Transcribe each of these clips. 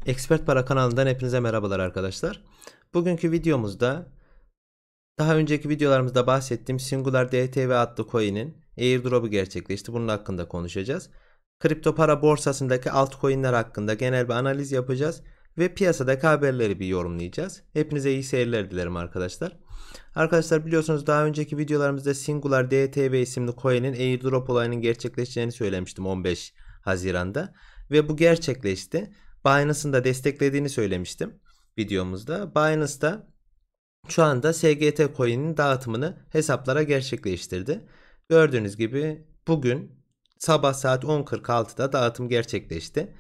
Expert Para kanalından hepinize merhabalar arkadaşlar. Bugünkü videomuzda daha önceki videolarımızda bahsettiğim Singular DTV adlı coin'in airdrop'u gerçekleşti. Bunun hakkında konuşacağız. Kripto para borsasındaki altcoin'ler hakkında genel bir analiz yapacağız ve piyasadaki haberleri bir yorumlayacağız. Hepinize iyi seyirler dilerim arkadaşlar. Arkadaşlar biliyorsunuz daha önceki videolarımızda Singular DTV isimli coin'in airdrop olayının gerçekleşeceğini söylemiştim 15 Haziran'da ve bu gerçekleşti. Binance'ın da desteklediğini söylemiştim videomuzda. Binance da şu anda SGT coin'in dağıtımını hesaplara gerçekleştirdi. Gördüğünüz gibi bugün sabah saat 10.46'da dağıtım gerçekleşti.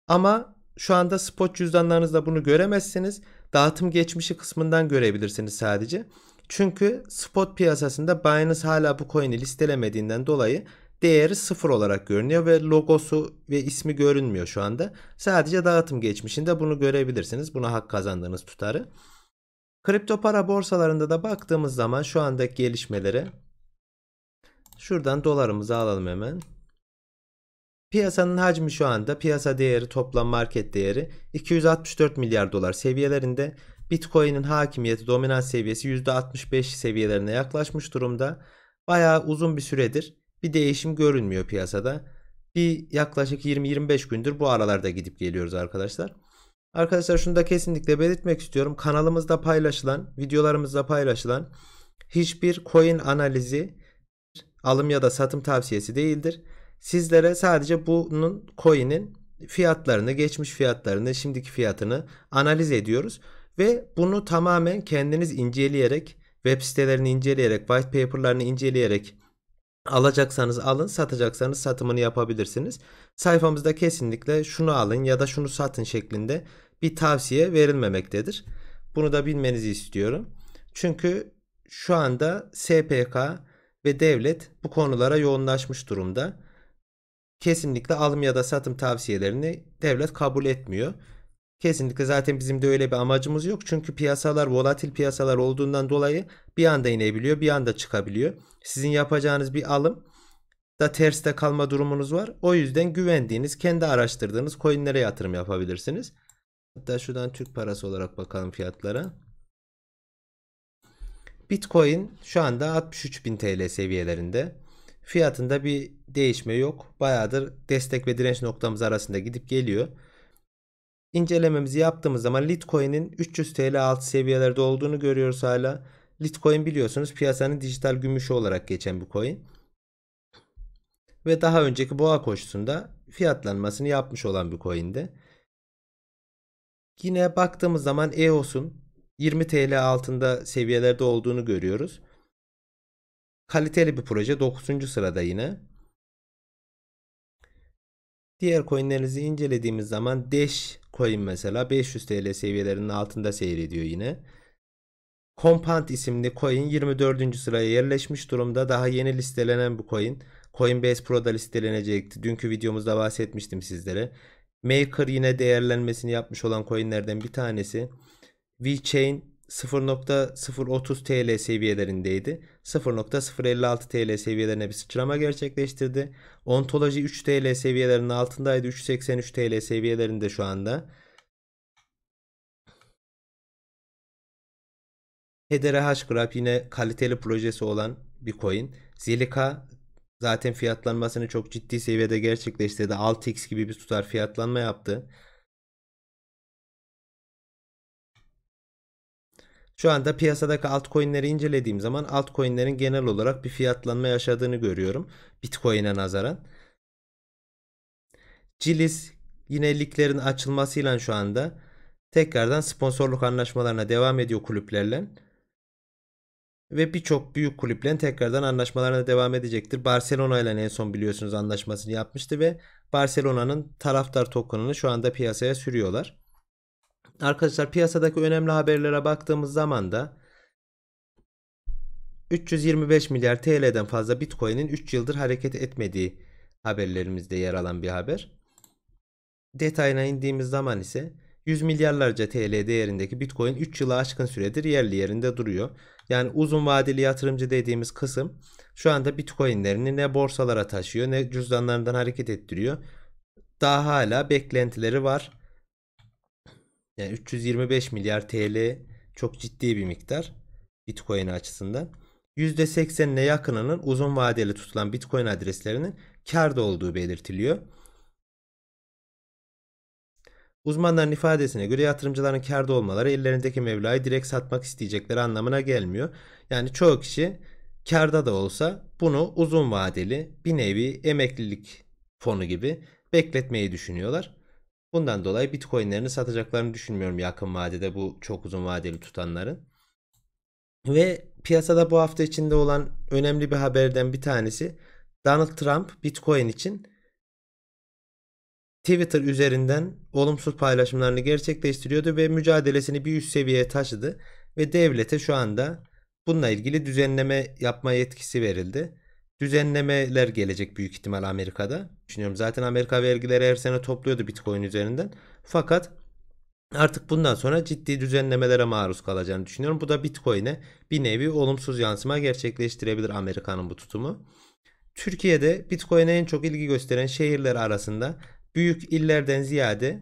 Ama şu anda spot cüzdanlarınızda bunu göremezsiniz. Dağıtım geçmişi kısmından görebilirsiniz sadece. Çünkü spot piyasasında Binance hala bu coin'i listelemediğinden dolayı değeri 0 olarak görünüyor ve logosu ve ismi görünmüyor şu anda. Sadece dağıtım geçmişinde bunu görebilirsiniz. Buna hak kazandığınız tutarı. Kripto para borsalarında da baktığımız zaman şu andaki gelişmelere şuradan dolarımızı alalım hemen. Piyasanın hacmi şu anda piyasa değeri toplam market değeri 264 milyar dolar seviyelerinde. Bitcoin'in hakimiyeti dominant seviyesi %65 seviyelerine yaklaşmış durumda. Bayağı uzun bir süredir bir değişim görünmüyor piyasada. Bir yaklaşık 20-25 gündür bu aralarda gidip geliyoruz arkadaşlar. Arkadaşlar şunu da kesinlikle belirtmek istiyorum. Kanalımızda paylaşılan, videolarımızda paylaşılan hiçbir coin analizi alım ya da satım tavsiyesi değildir. Sizlere sadece bunun coin'in fiyatlarını, geçmiş fiyatlarını, şimdiki fiyatını analiz ediyoruz ve bunu tamamen kendiniz inceleyerek, web sitelerini inceleyerek, white paper'larını inceleyerek alacaksanız alın, satacaksanız satımını yapabilirsiniz. Sayfamızda kesinlikle şunu alın ya da şunu satın şeklinde bir tavsiye verilmemektedir. Bunu da bilmenizi istiyorum. Çünkü şu anda SPK ve devlet bu konulara yoğunlaşmış durumda. Kesinlikle alım ya da satım tavsiyelerini devlet kabul etmiyor. Kesinlikle zaten bizim de öyle bir amacımız yok. Çünkü piyasalar volatil piyasalar olduğundan dolayı bir anda inebiliyor, bir anda çıkabiliyor. Sizin yapacağınız bir alım da terste kalma durumunuz var. O yüzden güvendiğiniz, kendi araştırdığınız coinlere yatırım yapabilirsiniz. Hatta şuradan Türk parası olarak bakalım fiyatlara. Bitcoin şu anda 63.000 TL seviyelerinde. Fiyatında bir değişme yok. Bayağıdır destek ve direnç noktamız arasında gidip geliyor. İncelememizi yaptığımız zaman Litecoin'in 300 TL altı seviyelerde olduğunu görüyoruz hala. Litecoin biliyorsunuz piyasanın dijital gümüşü olarak geçen bir coin. Ve daha önceki boğa koşusunda fiyatlanmasını yapmış olan bir coin'di. Yine baktığımız zaman EOS'un 20 TL altında seviyelerde olduğunu görüyoruz. Kaliteli bir proje 9. sırada yine. Diğer coinlerinizi incelediğimiz zaman Dash coin mesela 500 TL seviyelerinin altında seyrediyor yine. Compound isimli coin 24. sıraya yerleşmiş durumda. Daha yeni listelenen bu coin. Coinbase Pro'da listelenecekti. Dünkü videomuzda bahsetmiştim sizlere. Maker yine değerlenmesini yapmış olan coinlerden bir tanesi. VeChain 0.030 TL seviyelerindeydi. 0.056 TL seviyelerine bir sıçrama gerçekleştirdi. Ontoloji 3 TL seviyelerinin altındaydı. 3.83 TL seviyelerinde şu anda. Hedera Hashgraph yine kaliteli projesi olan bir coin. Zilliqa zaten fiyatlanmasını çok ciddi seviyede gerçekleştirdi. 6x gibi bir tutar fiyatlanma yaptı. Şu anda piyasadaki altcoin'leri incelediğim zaman altcoin'lerin genel olarak bir fiyatlanma yaşadığını görüyorum. Bitcoin'e nazaran. Cilis yine liglerin açılmasıyla şu anda tekrardan sponsorluk anlaşmalarına devam ediyor kulüplerle. Ve birçok büyük kulüple tekrardan anlaşmalarına devam edecektir. Barcelona ile en son biliyorsunuz anlaşmasını yapmıştı ve Barcelona'nın taraftar token'ını şu anda piyasaya sürüyorlar. Arkadaşlar piyasadaki önemli haberlere baktığımız zaman da 325 milyar TL'den fazla Bitcoin'in 3 yıldır hareket etmediği haberlerimizde yer alan bir haber. Detayına indiğimiz zaman ise 100 milyarlarca TL değerindeki Bitcoin 3 yılı aşkın süredir yerli yerinde duruyor. Yani uzun vadeli yatırımcı dediğimiz kısım şu anda Bitcoin'lerini ne borsalara taşıyor ne cüzdanlarından hareket ettiriyor. Daha hala beklentileri var. Yani 325 milyar TL çok ciddi bir miktar Bitcoin açısından. %80'ine yakınının uzun vadeli tutulan Bitcoin adreslerinin kârda olduğu belirtiliyor. Uzmanların ifadesine göre yatırımcıların kârda olmaları ellerindeki meblağı direkt satmak isteyecekleri anlamına gelmiyor. Yani çoğu kişi kârda da olsa bunu uzun vadeli bir nevi emeklilik fonu gibi bekletmeyi düşünüyorlar. Bundan dolayı Bitcoin'lerini satacaklarını düşünmüyorum yakın vadede bu çok uzun vadeli tutanların. Ve piyasada bu hafta içinde olan önemli bir haberden bir tanesi, Donald Trump Bitcoin için Twitter üzerinden olumsuz paylaşımlarını gerçekleştiriyordu ve mücadelesini bir üst seviyeye taşıdı ve devlete şu anda bununla ilgili düzenleme yapma yetkisi verildi. Düzenlemeler gelecek büyük ihtimal Amerika'da. Düşünüyorum, zaten Amerika vergileri her sene topluyordu Bitcoin üzerinden. Fakat artık bundan sonra ciddi düzenlemelere maruz kalacağını düşünüyorum. Bu da Bitcoin'e bir nevi olumsuz yansıma gerçekleştirebilir Amerika'nın bu tutumu. Türkiye'de Bitcoin'e en çok ilgi gösteren şehirler arasında büyük illerden ziyade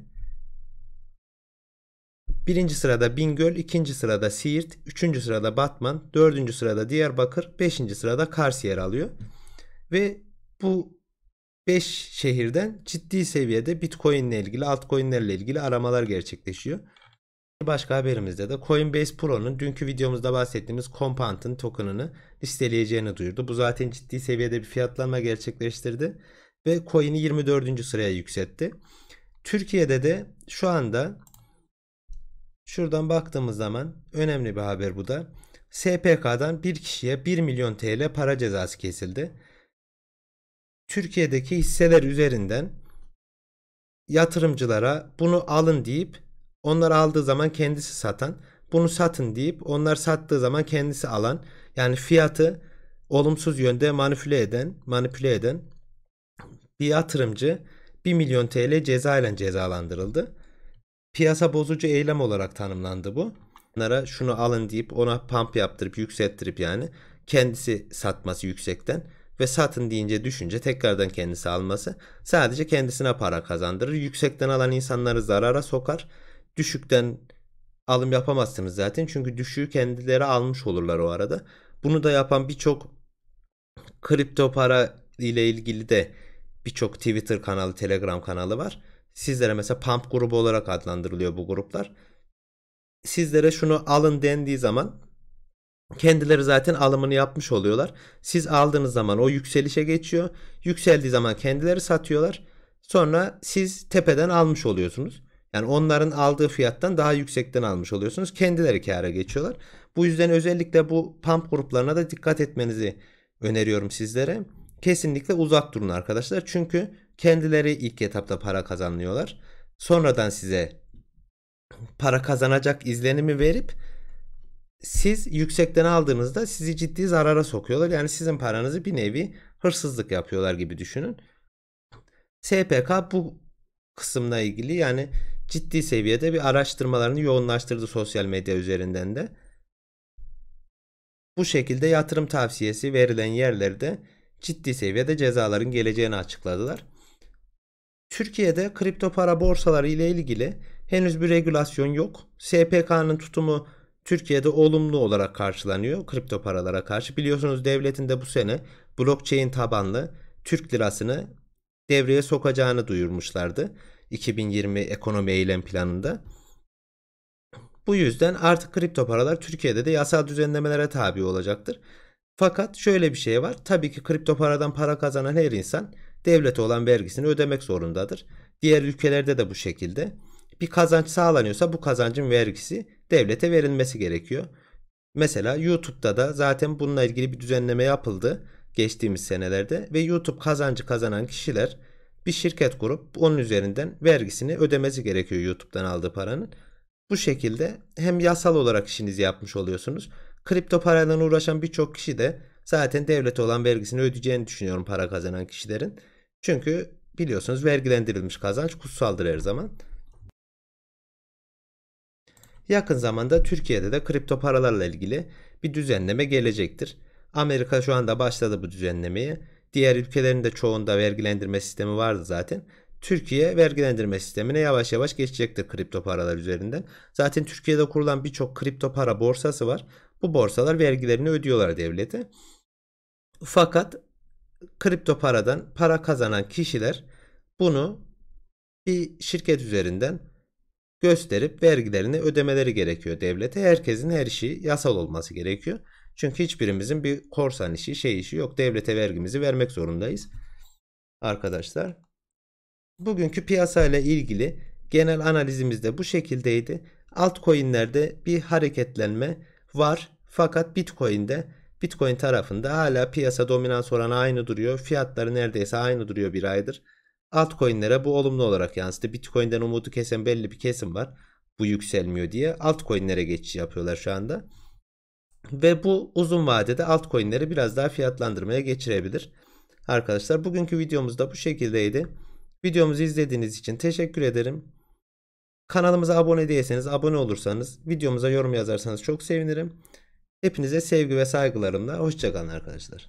birinci sırada Bingöl, ikinci sırada Siirt, üçüncü sırada Batman, dördüncü sırada Diyarbakır, beşinci sırada Kars yer alıyor. Ve bu 5 şehirden ciddi seviyede Bitcoin ile ilgili, altcoin'lerle ilgili aramalar gerçekleşiyor. Başka haberimizde de Coinbase Pro'nun dünkü videomuzda bahsettiğimiz Compound'ın token'ını listeleyeceğini duyurdu. Bu zaten ciddi seviyede bir fiyatlanma gerçekleştirdi ve coin'i 24. sıraya yükseltti. Türkiye'de de şu anda şuradan baktığımız zaman önemli bir haber bu da. SPK'dan bir kişiye 1 milyon TL para cezası kesildi. Türkiye'deki hisseler üzerinden yatırımcılara bunu alın deyip onlar aldığı zaman kendisi satan, bunu satın deyip onlar sattığı zaman kendisi alan, yani fiyatı olumsuz yönde manipüle eden bir yatırımcı 1 milyon TL ceza ile cezalandırıldı. Piyasa bozucu eylem olarak tanımlandı bu. Onlara şunu alın deyip ona pump yaptırıp yükselttirip yani kendisi satması yüksekten ve satın deyince düşünce tekrardan kendisi alması sadece kendisine para kazandırır. Yüksekten alan insanları zarara sokar. Düşükten alım yapamazsınız zaten çünkü düşüğü kendileri almış olurlar o arada. Bunu da yapan birçok kripto para ile ilgili de birçok Twitter kanalı, Telegram kanalı var. Sizlere mesela pump grubu olarak adlandırılıyor bu gruplar. Sizlere şunu alın dendiği zaman kendileri zaten alımını yapmış oluyorlar. Siz aldığınız zaman o yükselişe geçiyor. Yükseldiği zaman kendileri satıyorlar. Sonra siz tepeden almış oluyorsunuz. Yani onların aldığı fiyattan daha yüksekten almış oluyorsunuz. Kendileri kâra geçiyorlar. Bu yüzden özellikle bu pump gruplarına da dikkat etmenizi öneriyorum sizlere. Kesinlikle uzak durun arkadaşlar. Çünkü kendileri ilk etapta para kazanıyorlar. Sonradan size para kazanacak izlenimi verip siz yüksekten aldığınızda sizi ciddi zarara sokuyorlar. Yani sizin paranızı bir nevi hırsızlık yapıyorlar gibi düşünün. SPK bu kısımla ilgili yani ciddi seviyede bir araştırmalarını yoğunlaştırdı sosyal medya üzerinden de. Bu şekilde yatırım tavsiyesi verilen yerlerde ciddi seviyede cezaların geleceğini açıkladılar. Türkiye'de kripto para borsaları ile ilgili henüz bir regülasyon yok. SPK'nın tutumu Türkiye'de olumlu olarak karşılanıyor kripto paralara karşı. Biliyorsunuz devletin de bu sene blockchain tabanlı Türk lirasını devreye sokacağını duyurmuşlardı 2020 ekonomi eylem planında. Bu yüzden artık kripto paralar Türkiye'de de yasal düzenlemelere tabi olacaktır. Fakat şöyle bir şey var. Tabii ki kripto paradan para kazanan her insan devlete olan vergisini ödemek zorundadır. Diğer ülkelerde de bu şekilde. Bir kazanç sağlanıyorsa bu kazancın vergisi devlete verilmesi gerekiyor. Mesela YouTube'da da zaten bununla ilgili bir düzenleme yapıldı geçtiğimiz senelerde ve YouTube kazancı kazanan kişiler bir şirket kurup onun üzerinden vergisini ödemesi gerekiyor YouTube'dan aldığı paranın. Bu şekilde hem yasal olarak işinizi yapmış oluyorsunuz. Kripto parayla uğraşan birçok kişi de zaten devlete olan vergisini ödeyeceğini düşünüyorum para kazanan kişilerin. Çünkü biliyorsunuz vergilendirilmiş kazanç kutsaldır her zaman. Yakın zamanda Türkiye'de de kripto paralarla ilgili bir düzenleme gelecektir. Amerika şu anda başladı bu düzenlemeye. Diğer ülkelerin de çoğunda vergilendirme sistemi vardı zaten. Türkiye vergilendirme sistemine yavaş yavaş geçecektir kripto paralar üzerinden. Zaten Türkiye'de kurulan birçok kripto para borsası var. Bu borsalar vergilerini ödüyorlar devlete. Fakat kripto paradan para kazanan kişiler bunu bir şirket üzerinden gösterip vergilerini ödemeleri gerekiyor devlete. Herkesin her işi yasal olması gerekiyor. Çünkü hiçbirimizin bir korsan işi, işi yok. Devlete vergimizi vermek zorundayız. Arkadaşlar, bugünkü piyasa ile ilgili genel analizimiz de bu şekildeydi. Altcoin'lerde bir hareketlenme var. Fakat Bitcoin tarafında hala piyasa dominans oranı aynı duruyor. Fiyatları neredeyse aynı duruyor bir aydır. Altcoin'lere bu olumlu olarak yansıdı. Bitcoin'den umudu kesen belli bir kesim var. Bu yükselmiyor diye. Altcoin'lere geçiş yapıyorlar şu anda. Ve bu uzun vadede altcoin'leri biraz daha fiyatlandırmaya geçirebilir. Arkadaşlar, bugünkü videomuz da bu şekildeydi. Videomuzu izlediğiniz için teşekkür ederim. Kanalımıza abone değilseniz abone olursanız, videomuza yorum yazarsanız çok sevinirim. Hepinize sevgi ve saygılarımla hoşça kalın arkadaşlar.